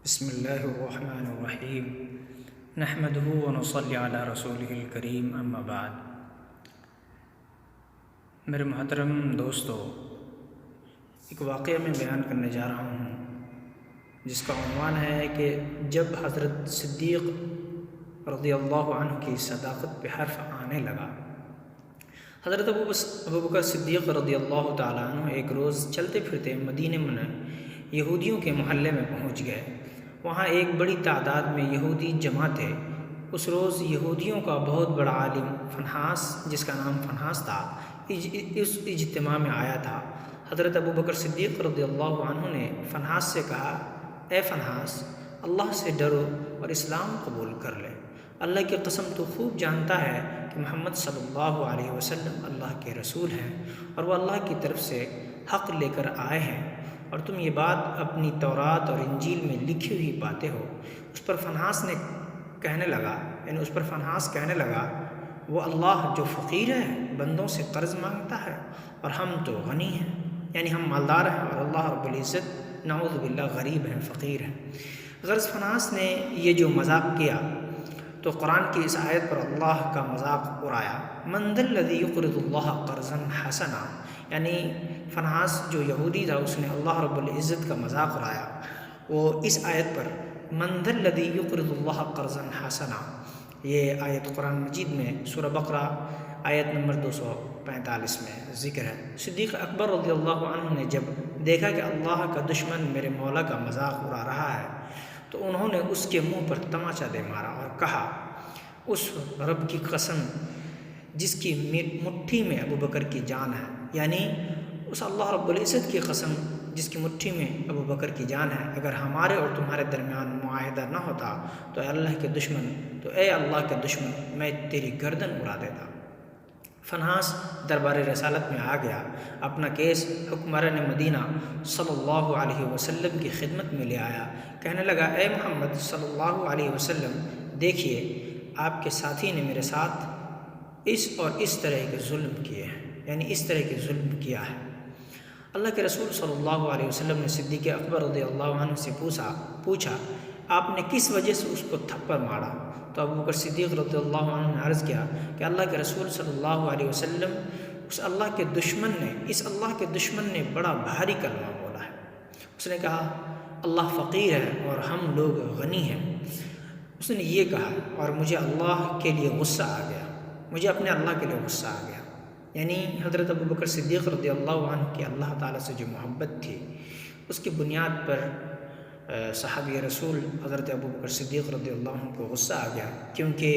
بسم اللہ الرحمن الرحیم نحمدہ ونصلی علی رسولہ الکریم اما بعد۔ میرے محترم دوستو، ایک واقعہ میں بیان کرنے جا رہا ہوں جس کا عنوان ہے کہ جب حضرت صدیق رضی اللہ عنہ کی صداقت پہ حرف آنے لگا۔ حضرت ابوبکر صدیق رضی اللہ تعالیٰ عنہ ایک روز چلتے پھرتے مدینہ میں یہودیوں کے محلے میں پہنچ گئے۔ وہاں ایک بڑی تعداد میں یہودی جمع تھے۔ اس روز یہودیوں کا بہت بڑا عالم فنحاس، جس کا نام فنحاس تھا، اس اجتماع میں آیا تھا۔ حضرت ابوبکر صدیق رضی اللہ عنہ نے فنحاس سے کہا، اے فنحاس، اللہ سے ڈرو اور اسلام قبول کر لے۔ اللہ کی قسم تو خوب جانتا ہے کہ محمد صلی اللہ علیہ وسلم اللہ کے رسول ہیں اور وہ اللہ کی طرف سے حق لے کر آئے ہیں، اور تم یہ بات اپنی تورات اور انجیل میں لکھی ہوئی پاتے ہو۔ اس پر فنحاس کہنے لگا وہ اللہ جو فقیر ہے، بندوں سے قرض مانگتا ہے، اور ہم تو غنی ہیں، یعنی ہم مالدار ہیں، اور اللہ رب العزت نعوذ باللہ غریب ہیں، فقیر ہیں۔ غرض فنحاس نے یہ جو مذاق کیا تو قرآن کی اس آیت پر اللہ کا مذاق اڑایا، من ذا الذی یقرض اللہ قرضا حسنا، یعنی فنحاس جو یہودی تھا اس نے اللہ رب العزت کا مذاق اڑایا۔ وہ اس آیت پر من ذا الذی یقرض اللہ قرضا حسنا، یہ آیت قرآن مجید میں سورہ بقرہ آیت نمبر 245 میں ذکر ہے۔ صدیق اکبر رضی اللہ عنہ نے جب دیکھا کہ اللہ کا دشمن میرے مولا کا مذاق اڑا رہا ہے تو انہوں نے اس کے منہ پر تماچا دے مارا اور کہا، اس رب کی قسم جس کی مٹھی میں ابوبکر کی جان ہے، یعنی اس اللہ رب العزت کی قسم جس کی مٹھی میں ابوبکر کی جان ہے، اگر ہمارے اور تمہارے درمیان معاہدہ نہ ہوتا تو اے اللہ کے دشمن میں تیری گردن اڑا دیتا۔ فنحاس دربار رسالت میں آ گیا، اپنا کیس حکمران مدینہ صلی اللہ علیہ وسلم کی خدمت میں لے آیا۔ کہنے لگا، اے محمد صلی اللہ علیہ وسلم، دیکھیے آپ کے ساتھی نے میرے ساتھ اس طرح کے ظلم کیے ہیں، یعنی اس طرح کے ظلم کیا ہے۔ اللہ کے رسول صلی اللہ علیہ وسلم نے صدیق اکبر رضی اللہ عنہ سے پوچھا، آپ نے کس وجہ سے اس کو تھپڑ مارا؟ تو ابوبکر صدیق رضی اللہ عنہ نے عرض کیا کہ اللہ کے رسول صلی اللہ علیہ وسلم، اس اللہ کے دشمن نے بڑا بھاری کلمہ بولا ہے۔ اس نے کہا، اللہ فقیر ہے اور ہم لوگ غنی ہیں۔ اس نے یہ کہا اور مجھے اپنے اللہ کے لیے غصہ آ گیا۔ یعنی حضرت ابوبکر صدیق رضی اللہ عنہ کی اللہ تعالیٰ سے جو محبت تھی، اس کی بنیاد پر صحابی رسول حضرت ابوبکر صدیق رضی اللہ عنہ کو غصہ آ گیا، کیونکہ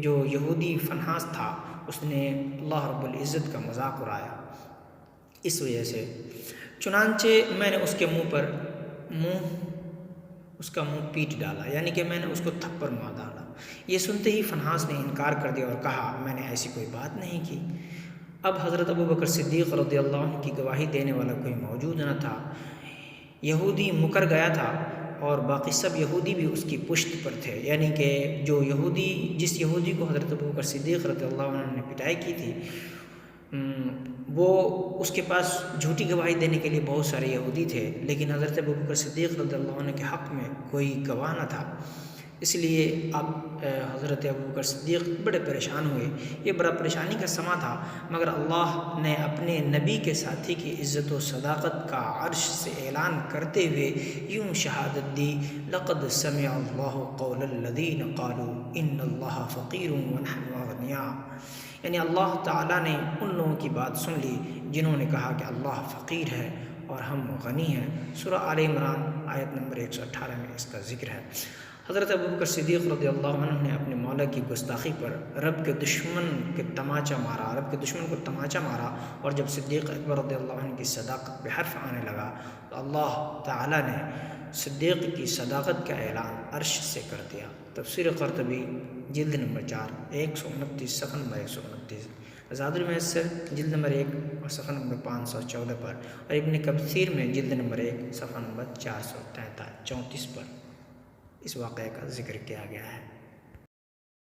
جو یہودی فنحاس تھا اس نے اللہ رب العزت کا مذاق اڑایا۔ اس وجہ سے چنانچہ میں نے اس کا منہ پیٹ ڈالا، یعنی کہ میں نے اس کو تھپڑ مار ڈالا۔ یہ سنتے ہی فنحاس نے انکار کر دیا اور کہا، میں نے ایسی کوئی بات نہیں کی۔ اب حضرت ابوبکر صدیق رضی اللہ عنہ کی گواہی دینے والا کوئی موجود نہ تھا۔ یہودی مکر گیا تھا اور باقی سب یہودی بھی اس کی پشت پر تھے، یعنی کہ جس یہودی کو حضرت ابوبکر صدیق رضی اللہ عنہ نے پٹائی کی تھی، وہ اس کے پاس جھوٹی گواہی دینے کے لیے بہت سارے یہودی تھے، لیکن حضرت ابوبکر صدیق رضی اللہ عنہ کے حق میں کوئی گواہ نہ تھا۔ اس لیے اب حضرت ابوبکر صدیق بڑے پریشان ہوئے۔ یہ بڑا پریشانی کا سما تھا، مگر اللہ نے اپنے نبی کے ساتھی کی عزت و صداقت کا عرش سے اعلان کرتے ہوئے یوں شہادت دی، لقد سمع اللہ قول الذین قالوا ان اللہ فقیر ونحن اغنیاء، یعنی اللہ تعالیٰ نے ان لوگوں کی بات سن لی جنہوں نے کہا کہ اللہ فقیر ہے اور ہم غنی ہیں۔ سورہ آل عمران آیت نمبر 118 میں اس کا ذکر ہے۔ حضرت ابوبکر صدیق رضی اللہ عنہ نے اپنے مولا کی گستاخی پر رب کے دشمن کو تماچا مارا، اور جب صدیق اکبر رضی اللہ عنہ کی صداقت پہ حرف آنے لگا تو اللہ تعالیٰ نے صدیق کی صداقت کا اعلان عرش سے کر دیا۔ تفسیر قرطبی جلد نمبر 4 129 صفحہ نمبر 129، زاد المعسر جلد نمبر 1 اور صفحہ نمبر 514 پر، اور ابن کثیر میں جلد نمبر 1 صفحہ نمبر 434 پر اس واقعے کا ذکر کیا گیا ہے۔